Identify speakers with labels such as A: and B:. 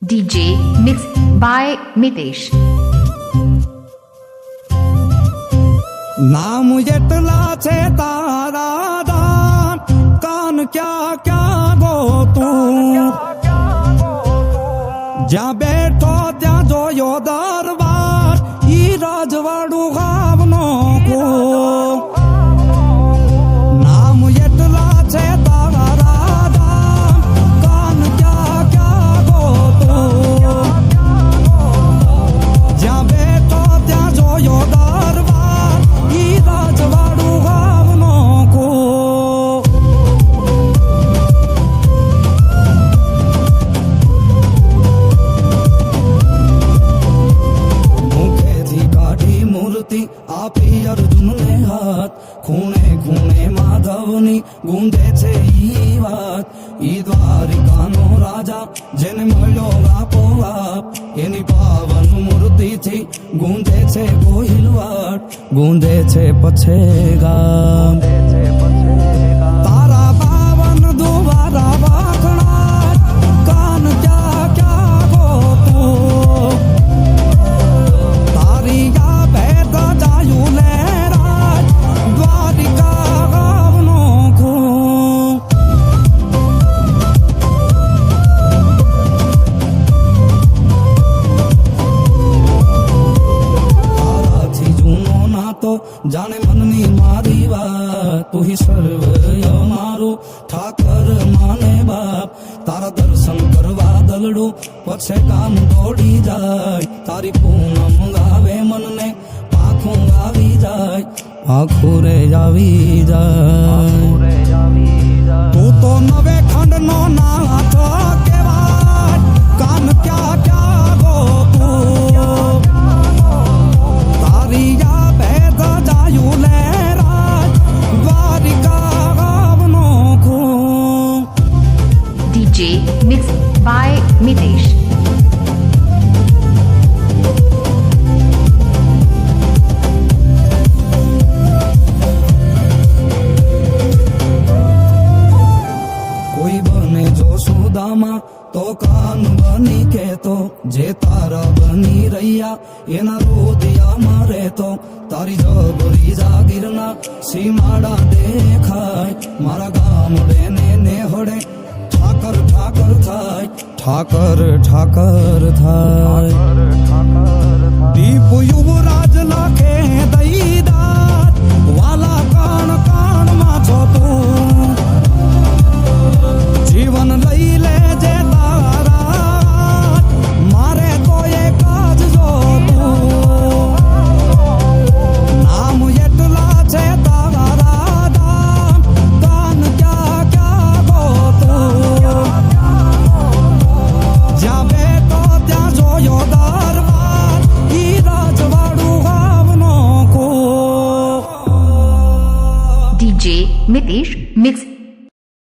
A: DJ mixed by Mitesh.
B: नाम એટલા છે તારા દાન કાન ક્યા ક્યા ગો તું જ્યાં બેઠો ત્યાં જોયો દરબાર ઈ રાજવાડું ગામનો કો નામ એટલા છે તારા દાન કાન ક્યા ક્યા ગો તું જ્યાં બેઠો ત્યાં જોયો દરબાર ઈ રાજવાડું ગામનો કો મુખેથી કાઢી મૂર્તિ આપી અર્જુનને હાથ ખૂણે ખૂણે માધવની ગુંજે છે ઈ વાત ઈ દ્વારિકાનો રાજા જેને મળ્યો આપોઆપ એની પાવન મૂર્તિથી ગુંજે છે ગોહિલવાડ ગુંજે છે પછે ગામ તારા પાવન દુવારા વાખણા કાન ક્યાં ક્યાં ગો તું તારી યા ભેદ જાયું લે રાજ દ્વારિકા ગામનો ખૂ તારાથી જૂનો નાતો જાણે મનની મારી વાત તું હિ સર્વ મારું ઠાકર માને બાપ તારા દર્શન કરવા દલડું પછે કામ દોડી જાય તારી પૂનમ ગાવે મનને પાખું આવી જાય આખું રે આવી જાય તું તો નવે ખંડનો નાથ કહેવાય કાન ક્યાં ક્યાં ગો તું તારી યા ભેદ જાયું લે રાજ દ્વારિકા ગામનો ખૂ
A: DJ mixed by Mitesh.
B: કોઈ બને જો સુદામા તો કાન બની કેતો જે તારા બની રહ્યા એના રોદિયામાં રહેતો તારી જબરી જાગીરના સીમાડા દેખાય મારા ગામડે ને હડે ઠાકર ઠાકર થાય ઠાકર ઠાકર થાય દીપ યુવરાજ લાખે દઈદાર વાલા કાણ કાણમાં છો તું જીવન લઈ લેજે તારા મારે તો એક જ જોતું નામ એટલા છે તારા દાન કાન ક્યાં ક્યાં ગો તું જ્યાં બેઠો ત્યાં જોયો દરબાર ઈ રાજવાડું ગામનો કો
A: DJ Mitesh mixed